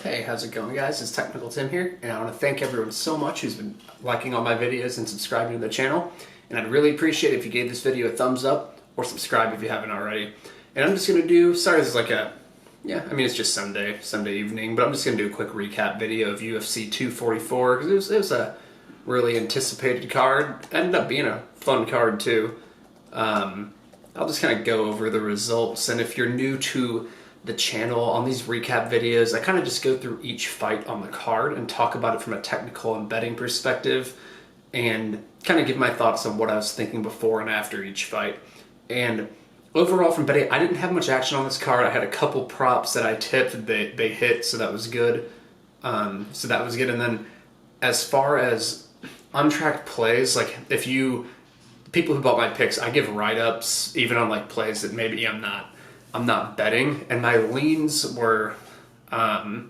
Hey, how's it going, guys? It's Technical Tim here, and I want to thank everyone so much who's been liking all my videos and subscribing to the channel. And I'd really appreciate it if you gave this video a thumbs up or subscribe if you haven't already. And I'm just going to do, sorry this is like a, it's just Sunday evening, but I'm just going to do a quick recap video of UFC 244, because it was a really anticipated card. Ended up being a fun card too. I'll just kind of go over the results, and if you're new to the channel, on these recap videos, I kind of just go through each fight on the card and talk about it from a technical and betting perspective and kind of give my thoughts on what I was thinking before and after each fight. And overall from betting, I didn't have much action on this card. I had a couple props that I tipped, they hit, so that was good. And then as far as untracked plays, like if you, people who bought my picks, I give write-ups even on like plays that maybe I'm not betting, and my leans were my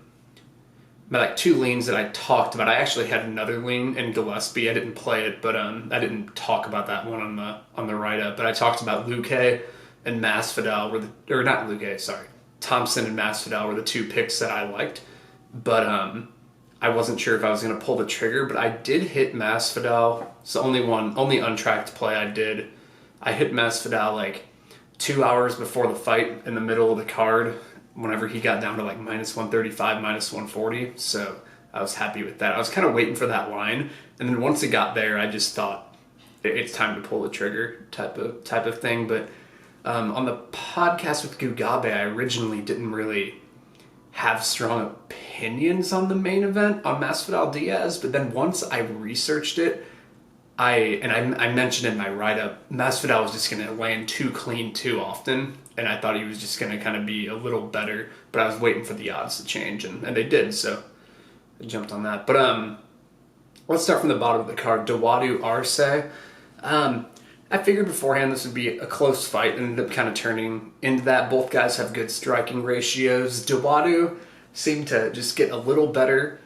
like two leans that I talked about. I actually had another lean in Gillespie. I didn't play it, but I didn't talk about that one on the write up. But I talked about Luque and Masvidal Thompson and Masvidal were the two picks that I liked. But I wasn't sure if I was going to pull the trigger, but I did hit Masvidal. It's the only untracked play I did. I hit Masvidal like 2 hours before the fight in the middle of the card, whenever he got down to like minus 135, minus 140. So I was happy with that. I was kind of waiting for that line. And then once it got there, I just thought it's time to pull the trigger type of thing. But on the podcast with Gugabe, I originally didn't really have strong opinions on the main event on Masvidal Diaz. But then once I researched it, I mentioned in my write-up, Masvidal was just going to land too clean too often, and I thought he was just going to kind of be a little better, but I was waiting for the odds to change, and they did, so I jumped on that. But let's start from the bottom of the card. Dawodu Arce. I figured beforehand this would be a close fight, and ended up kind of turning into that. Both guys have good striking ratios. Dawodu seemed to just get a little better.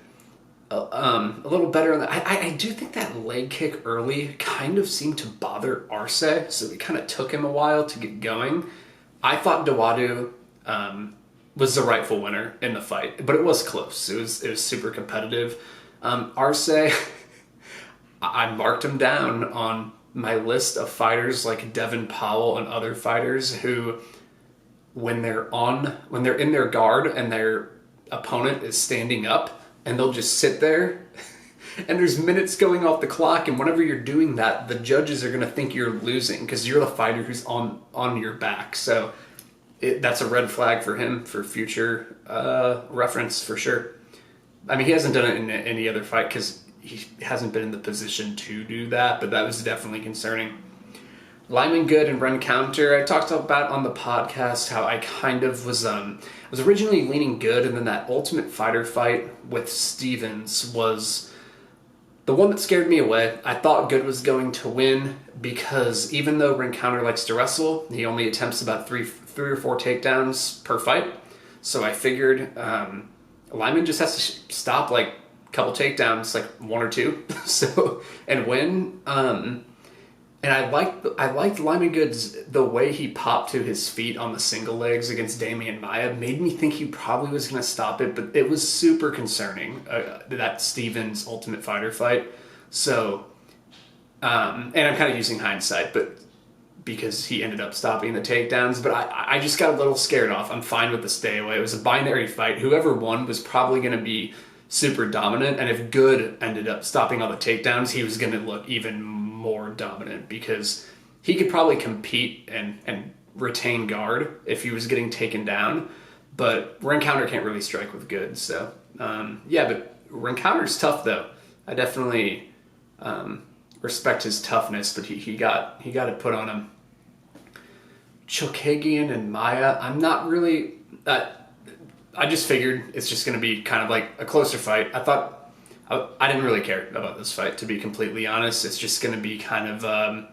I do think that leg kick early kind of seemed to bother Arce, so it kind of took him a while to get going. I thought Dawodu was the rightful winner in the fight, but it was close. It was super competitive. Arce, I marked him down on my list of fighters like Devin Powell and other fighters who, when they're in their guard and their opponent is standing up, and they'll just sit there, and there's minutes going off the clock, and whenever you're doing that, the judges are going to think you're losing because you're the fighter who's on your back. So that's a red flag for him for future reference for sure. I mean, he hasn't done it in any other fight because he hasn't been in the position to do that, but that was definitely concerning. Lyman Good and Ren Counter, I talked about on the podcast how I kind of was originally leaning Good, and then that Ultimate Fighter fight with Stevens was the one that scared me away. I thought Good was going to win because even though Ren Counter likes to wrestle, he only attempts about three or four takedowns per fight. So I figured Lyman just has to stop like a couple takedowns, like one or two, and win. And I liked Lyman Good's, the way he popped to his feet on the single legs against Damian Maia made me think he probably was going to stop it, but it was super concerning, that Stevens Ultimate Fighter fight. So, and I'm kind of using hindsight, but because he ended up stopping the takedowns, but I just got a little scared off. I'm fine with the stay away. It was a binary fight. Whoever won was probably going to be super dominant, and if Good ended up stopping all the takedowns, he was going to look even more dominant because he could probably compete and retain guard if he was getting taken down, but Rencounter can't really strike with Good. So but Rencounter's tough though. I definitely respect his toughness, but he got it put on him. Chookagian and Maia, I'm not really I just figured it's just going to be kind of like a closer fight. I didn't really care about this fight, to be completely honest. It's just going to be kind of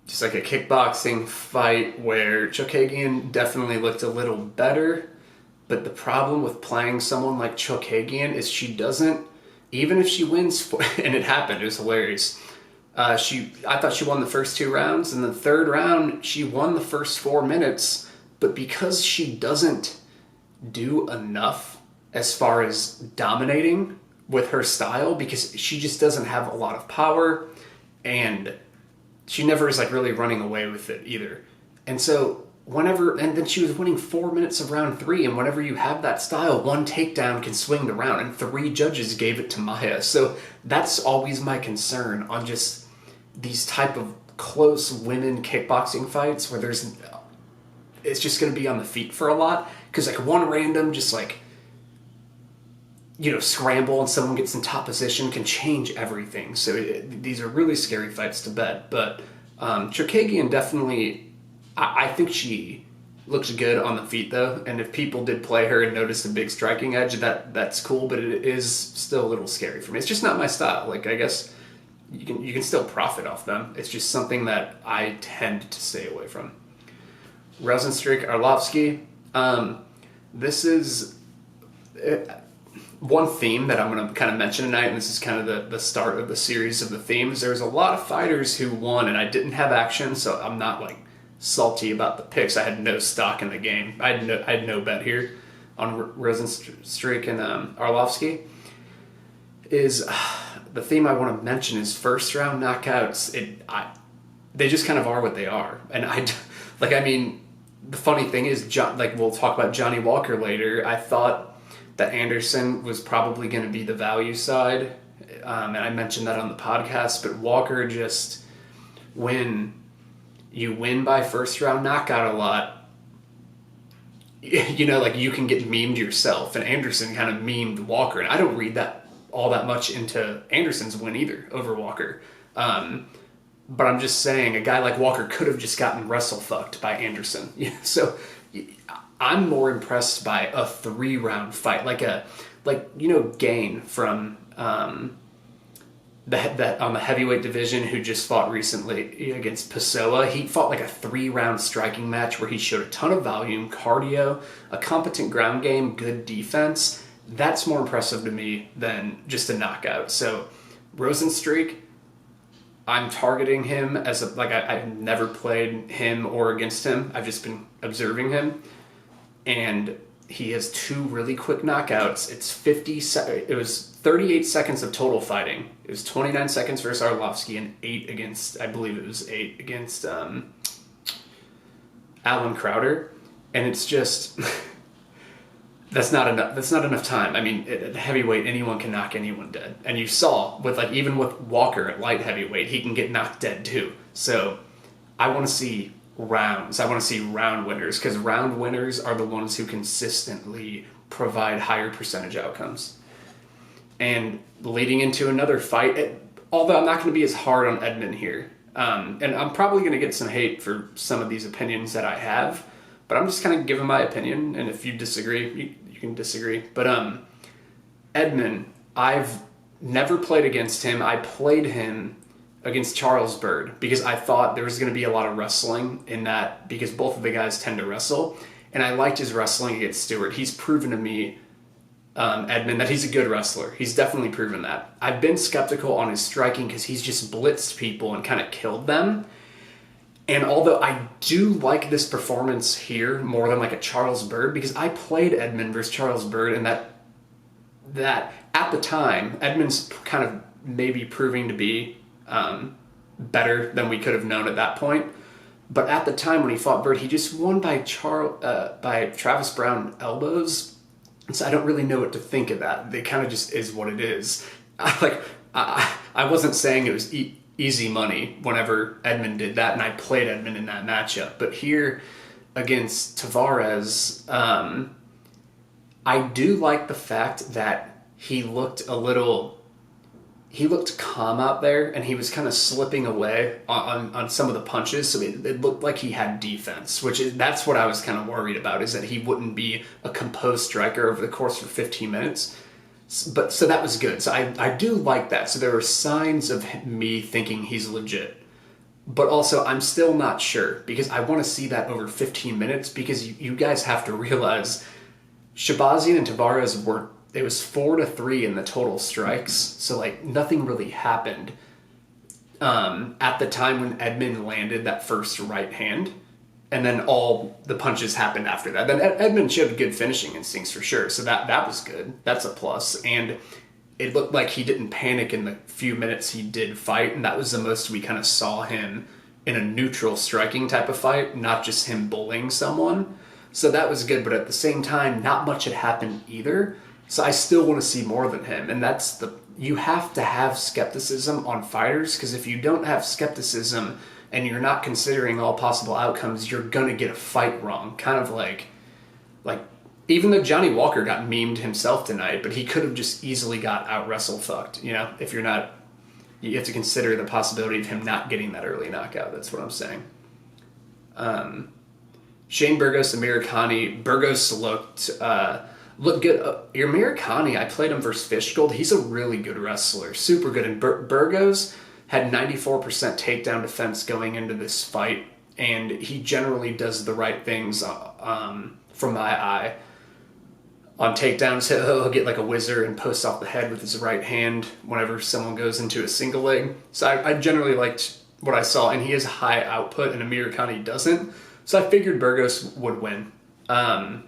just like a kickboxing fight where Chookagian definitely looked a little better. But the problem with playing someone like Chookagian is she doesn't, even if she wins, and it happened, it was hilarious. I thought she won the first 2 rounds, and the third round, she won the first 4 minutes. But because she doesn't do enough as far as dominating with her style, because she just doesn't have a lot of power, and she never is like really running away with it either. And so and then she was winning 4 minutes of round 3, and whenever you have that style, one takedown can swing the round, and 3 judges gave it to Maya. So that's always my concern on just these type of close women kickboxing fights where it's just going to be on the feet for a lot, because like one random just like, you know, scramble and someone gets in top position can change everything. So these are really scary fights to bet. But Chookagian definitely, I think she looks good on the feet though. And if people did play her and noticed a big striking edge, that's cool. But it is still a little scary for me. It's just not my style. Like, I guess you can still profit off them. It's just something that I tend to stay away from. Rosenstruik Arlovsky. This is one theme that I'm going to kind of mention tonight, and this is kind of the start of the series of the themes. There's a lot of fighters who won, and I didn't have action, so I'm not like salty about the picks. I had no stock in the game. I had no bet here on Rosenstruik and Arlovsky. The theme I want to mention is first round knockouts. They just kind of are what they are, and the funny thing is, we'll talk about Johnny Walker later. I thought that Anderson was probably going to be the value side, and I mentioned that on the podcast, but Walker just, when you win by first round knockout a lot, you know, like you can get memed yourself, and Anderson kind of memed Walker, and I don't read that all that much into Anderson's win either over Walker. But I'm just saying, a guy like Walker could have just gotten wrestle fucked by Anderson. So I'm more impressed by a 3-round fight, Gain from that on the heavyweight division, who just fought recently against Pessoa. He fought like a 3-round striking match where he showed a ton of volume, cardio, a competent ground game, good defense. That's more impressive to me than just a knockout. So Rosenstruik, I'm targeting him as I've never played him or against him. I've just been observing him, and he has 2 really quick knockouts. It was 38 seconds of total fighting. It was 29 seconds versus Arlovsky and 8 against Alan Crowder, and it's just that's not enough time. I mean, at heavyweight, anyone can knock anyone dead. And you saw, even with Walker at light heavyweight, he can get knocked dead too. So I want to see rounds. I want to see round winners, because round winners are the ones who consistently provide higher percentage outcomes. And leading into another fight, although I'm not going to be as hard on Edmund here, and I'm probably going to get some hate for some of these opinions that I have, but I'm just kind of giving my opinion, and if you disagree, you can disagree. But Edmund, I've never played against him. I played him against Charles Byrd because I thought there was going to be a lot of wrestling in that, because both of the guys tend to wrestle, and I liked his wrestling against Stewart. He's proven to me, Edmund, that he's a good wrestler. He's definitely proven that. I've been skeptical on his striking because he's just blitzed people and kind of killed them. And although I do like this performance here more than like a Charles Byrd, because I played Edmund versus Charles Byrd, and that at the time, Edmund's kind of maybe proving to be better than we could have known at that point. But at the time when he fought Byrd, he just won by Travis Brown elbows. And so I don't really know what to think of that. It kind of just is what it is. I wasn't saying it was easy money whenever Edmund did that, and I played Edmund in that matchup. But here against Tavares, I do like the fact that he looked calm out there, and he was kind of slipping away on some of the punches, so it looked like he had defense, that's what I was kind of worried about, is that he wouldn't be a composed striker over the course for 15 minutes. But so that was good. So I do like that. So there were signs of me thinking he's legit. But also, I'm still not sure, because I want to see that over 15 minutes, because you guys have to realize Shabazian and Tavares it was 4-3 in the total strikes. So nothing really happened at the time when Edmund landed that first right hand. and then all the punches happened after that. Then Edmund showed good finishing instincts for sure, so that was good. That's a plus. And it looked like he didn't panic in the few minutes he did fight, and that was the most we kind of saw him in a neutral striking type of fight, not just him bullying someone. So that was good, but at the same time, not much had happened either. So I still want to see more than him, and you have to have skepticism on fighters, because if you don't have skepticism and you're not considering all possible outcomes, you're gonna get a fight wrong. Kind of like even though Johnny Walker got memed himself tonight, but he could have just easily got out wrestle fucked. You know, if you're not, you have to consider the possibility of him not getting that early knockout. That's what I'm saying. Shane Burgos, Amir Khani. Burgos looked good. Amir Khani, I played him versus Fishgold. He's a really good wrestler, super good. And Burgos had 94% takedown defense going into this fight, and he generally does the right things from my eye. On takedowns, he'll get like a whizzer and post off the head with his right hand whenever someone goes into a single leg. So I generally liked what I saw, and he has high output, and Amir Khani doesn't. So I figured Burgos would win. But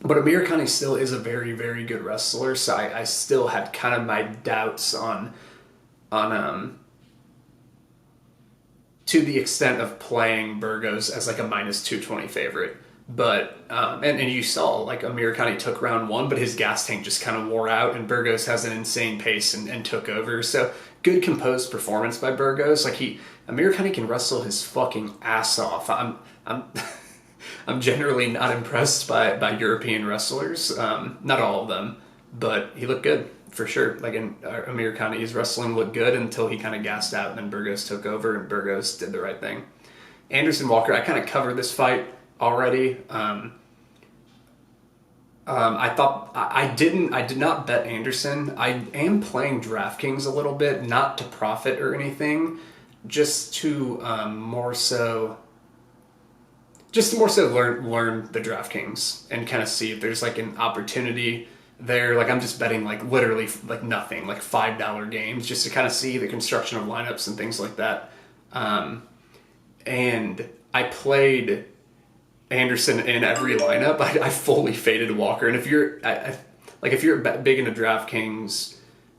Amir Khani still is a very, very good wrestler, so I still had kind of my doubts on to the extent of playing Burgos as like a minus 220 favorite. But, and you saw, like, Amir Khani took round one, but his gas tank just kind of wore out, and Burgos has an insane pace and took over. So, good composed performance by Burgos. Like, Amir Khani can wrestle his fucking ass off. I'm generally not impressed by European wrestlers. Not all of them, but he looked good, for sure. Like, Amir Khani's wrestling looked good until he kind of gassed out, and then Burgos took over, and Burgos did the right thing. Anderson Walker, I kind of covered this fight already. I did not bet Anderson. I am playing DraftKings a little bit, not to profit or anything, just to more so learn the DraftKings and kind of see if there's like an opportunity there. Like, I'm just betting like literally like nothing, like $5 games, just to kind of see the construction of lineups and things like that. And I played Anderson in every lineup. I fully faded Walker, and if you're big into DraftKings,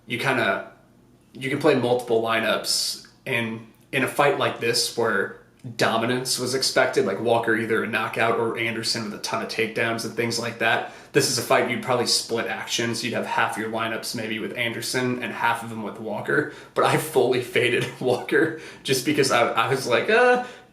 you can play multiple lineups, and in a fight like this where dominance was expected, like Walker either a knockout or Anderson with a ton of takedowns and things like that, this is a fight you'd probably split actions. You'd have half your lineups maybe with Anderson and half of them with Walker, but I fully faded Walker just because I was like,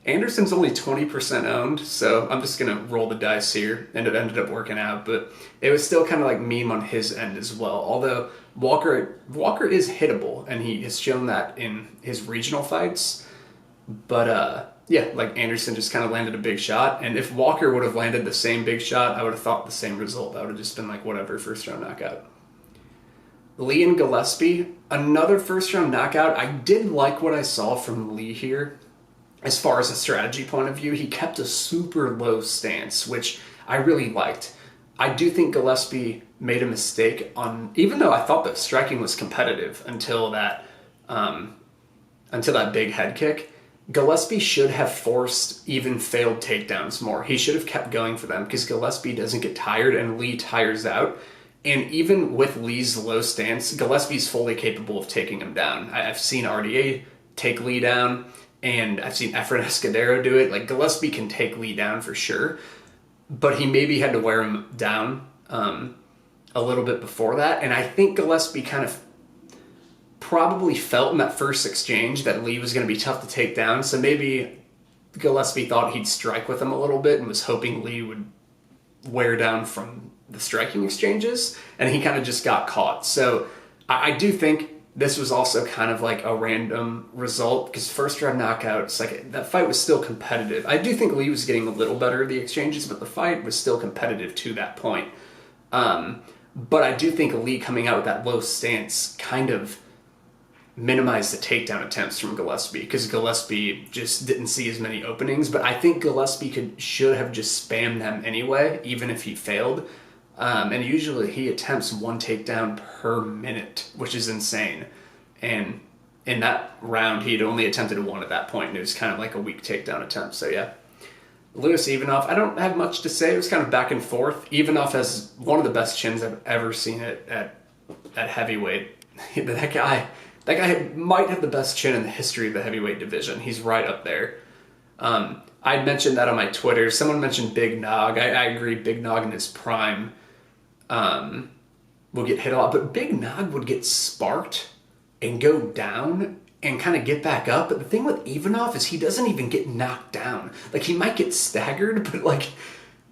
Anderson's only 20% owned, so I'm just going to roll the dice here, and it ended up working out. But it was still kind of like meme on his end as well, although Walker is hittable, and he has shown that in his regional fights. But yeah, like Anderson just kind of landed a big shot, and if Walker would have landed the same big shot, I would have thought the same result. I would have just been like, whatever, first round knockout. Lee and Gillespie, another first round knockout. I did like what I saw from Lee here. As far as a strategy point of view, he kept a super low stance, which I really liked. I do think Gillespie made a mistake even though I thought that striking was competitive until that big head kick. Gillespie should have forced even failed takedowns more. He should have kept going for them, because Gillespie doesn't get tired and Lee tires out. And even with Lee's low stance, Gillespie's fully capable of taking him down. I've seen RDA take Lee down, and I've seen Efren Escudero do it. Like, Gillespie can take Lee down for sure, but he maybe had to wear him down a little bit before that. And I think Gillespie kind of probably felt in that first exchange that Lee was going to be tough to take down. So maybe Gillespie thought he'd strike with him a little bit and was hoping Lee would wear down from the striking exchanges. And he kind of just got caught. So I do think this was also kind of like a random result, because first round knockouts, like, that fight was still competitive. I do think Lee was getting a little better at the exchanges, but the fight was still competitive to that point. But I do think Lee coming out with that low stance kind of minimized the takedown attempts from Gillespie, because Gillespie just didn't see as many openings. But I think Gillespie should have just spammed them anyway, even if he failed. And usually he attempts one takedown per minute, which is insane. And in that round, he had only attempted one at that point, and it was kind of like a weak takedown attempt. So yeah. Lewis Ivanov, I don't have much to say. It was kind of back and forth. Ivanov has one of the best chins I've ever seen at heavyweight. That guy might have the best chin in the history of the heavyweight division. He's right up there. I mentioned that on my Twitter. Someone mentioned Big Nog. I agree. Big Nog in his prime will get hit a lot, but Big Nog would get sparked and go down and kind of get back up. But the thing with Ivanov is he doesn't even get knocked down. Like, he might get staggered, but like,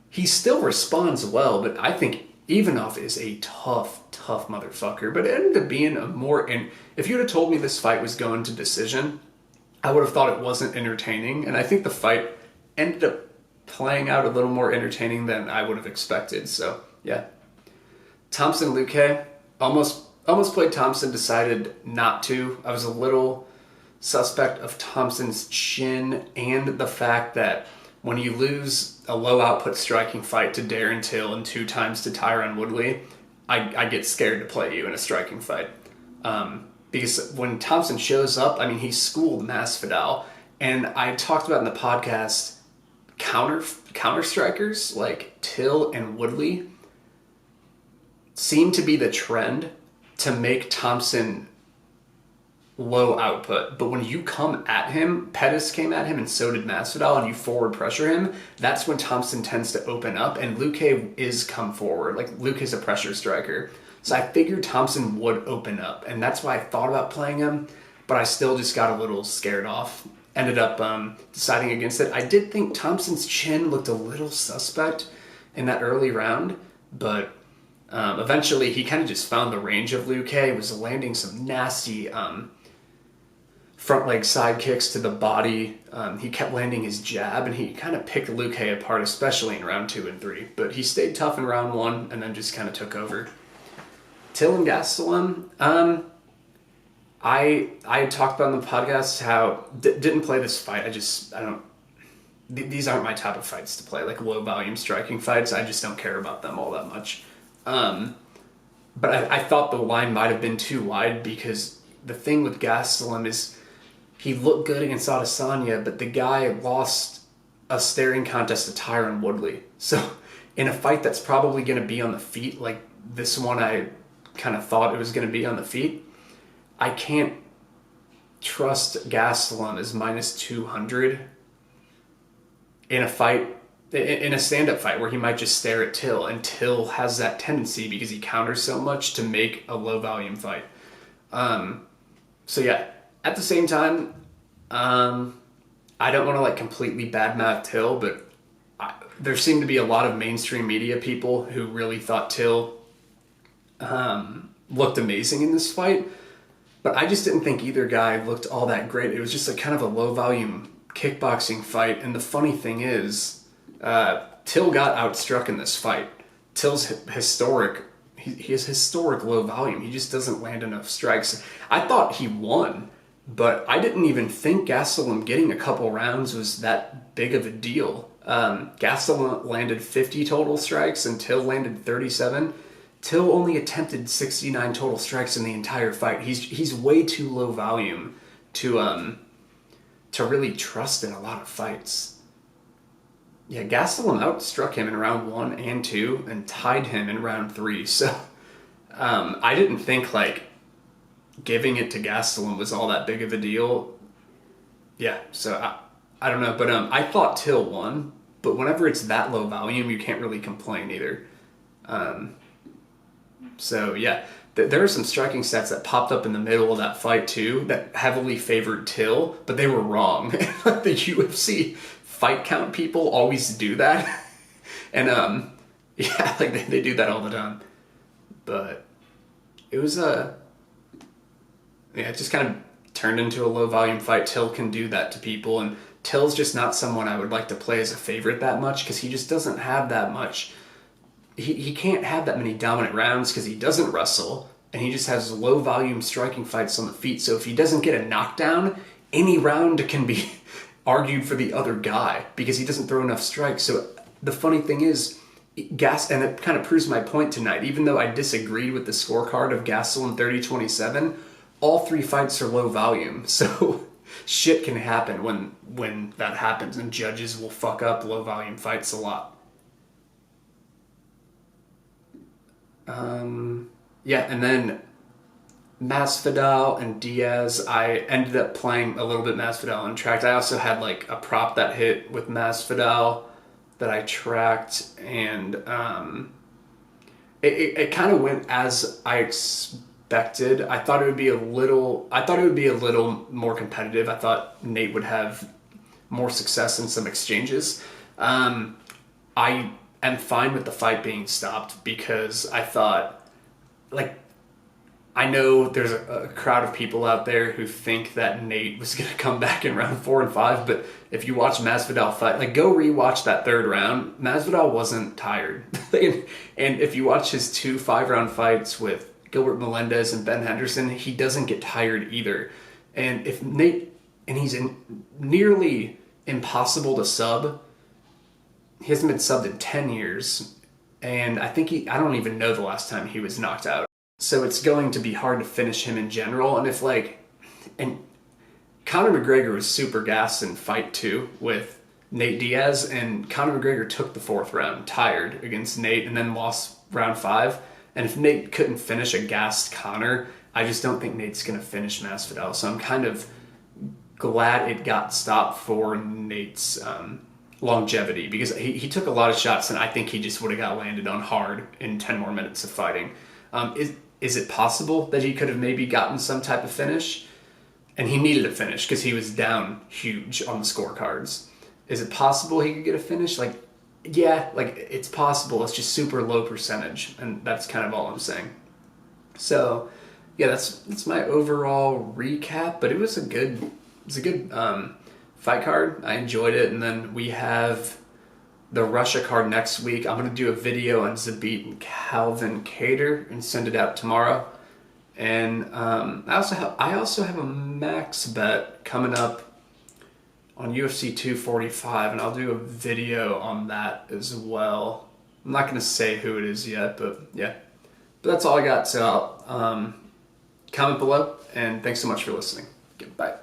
he still responds well. But I think Ivanov is a tough motherfucker. But it ended up being and if you would have told me this fight was going to decision, I would have thought it wasn't entertaining. And I think the fight ended up playing out a little more entertaining than I would have expected. So yeah. Thompson Luque, almost played Thompson, decided not to. I was a little suspect of Thompson's chin and the fact that when you lose a low output striking fight to Darren Till and 2 times to Tyron Woodley, I get scared to play you in a striking fight. Because when Thompson shows up, I mean, he schooled Masvidal. And I talked about in the podcast, counter strikers like Till and Woodley seem to be the trend to make Thompson low output. But when you come at him, Pettis came at him and so did Masvidal, and you forward pressure him, that's when Thompson tends to open up, and Luque is come forward. Like, Luque is a pressure striker. So I figured Thompson would open up, and that's why I thought about playing him, but I still just got a little scared off. Ended up deciding against it. I did think Thompson's chin looked a little suspect in that early round, but eventually he kind of just found the range of Luque, was landing some nasty front leg side kicks to the body. He kept landing his jab, and he kind of picked Luque apart, especially in round 2 and 3. But he stayed tough in round 1 and then just kind of took over. Till and Gastelum, I had talked about on the podcast how didn't play this fight. These aren't my type of fights to play, like low volume striking fights. I just don't care about them all that much. But I thought the line might have been too wide, because the thing with Gastelum is he looked good against Adesanya, but the guy lost a staring contest to Tyron Woodley. So in a fight that's probably going to be on the feet, like this one I kind of thought it was going to be on the feet, I can't trust Gastelum as minus 200 in a fight, in a stand-up fight where he might just stare at Till, and Till has that tendency because he counters so much to make a low-volume fight. So yeah, at the same time, I don't want to like completely badmouth Till, but there seemed to be a lot of mainstream media people who really thought Till looked amazing in this fight, but I just didn't think either guy looked all that great. It was just like kind of a low-volume kickboxing fight, and the funny thing is, Till got outstruck in this fight. Till's historic, he has historic low volume. He just doesn't land enough strikes. I thought he won, but I didn't even think Gastelum getting a couple rounds was that big of a deal. Gastelum landed 50 total strikes and Till landed 37. Till only attempted 69 total strikes in the entire fight. He's way too low volume to really trust in a lot of fights. Yeah, Gastelum outstruck him in round 1 and 2 and tied him in round 3. So I didn't think like giving it to Gastelum was all that big of a deal. Yeah, so I don't know, but I thought Till won, but whenever it's that low volume, you can't really complain either. So yeah, there are some striking stats that popped up in the middle of that fight too that heavily favored Till, but they were wrong. The UFC fight count people always do that. And yeah, like they do that all the time. But it was yeah, it just kind of turned into a low volume fight. Till can do that to people, and Till's just not someone I would like to play as a favorite that much, because he just doesn't have that much. He can't have that many dominant rounds because he doesn't wrestle, and he just has low volume striking fights on the feet. So if he doesn't get a knockdown, any round can be argued for the other guy because he doesn't throw enough strikes. So the funny thing is, and it kind of proves my point tonight, even though I disagreed with the scorecard of Gastelum 30-27, all 3 fights are low volume. So shit can happen when that happens, and judges will fuck up low volume fights a lot. Yeah, and then Masvidal and Diaz, I ended up playing a little bit Masvidal untracked. I also had like a prop that hit with Masvidal that I tracked, and it kind of went as I expected. I thought it would be a little more competitive. I thought Nate would have more success in some exchanges. I am fine with the fight being stopped because I thought, like, I know there's a crowd of people out there who think that Nate was going to come back in round 4 and 5, but if you watch Masvidal fight, like, go rewatch that third round. Masvidal wasn't tired. And if you watch his 2 5-round fights with Gilbert Melendez and Ben Henderson, he doesn't get tired either. And if Nate, and he's nearly impossible to sub. He hasn't been subbed in 10 years. And I don't even know the last time he was knocked out. So it's going to be hard to finish him in general. And Conor McGregor was super gassed in fight 2 with Nate Diaz, and Conor McGregor took the 4th round tired against Nate and then lost round 5. And if Nate couldn't finish a gassed Conor, I just don't think Nate's going to finish Masvidal. So I'm kind of glad it got stopped for Nate's longevity, because he took a lot of shots, and I think he just would have got landed on hard in 10 more minutes of fighting. Is it possible that he could have maybe gotten some type of finish? And he needed a finish because he was down huge on the scorecards. Is it possible he could get a finish? Like, yeah, like, it's possible. It's just super low percentage, and that's kind of all I'm saying. So, yeah, that's my overall recap. But it was a good fight card. I enjoyed it, and then we have the Russia card next week. I'm going to do a video on Zabit and Calvin Kattar and send it out tomorrow. And I also have a max bet coming up on UFC 245, and I'll do a video on that as well. I'm not going to say who it is yet, but yeah. But that's all I got. So I'll comment below, and thanks so much for listening. Goodbye.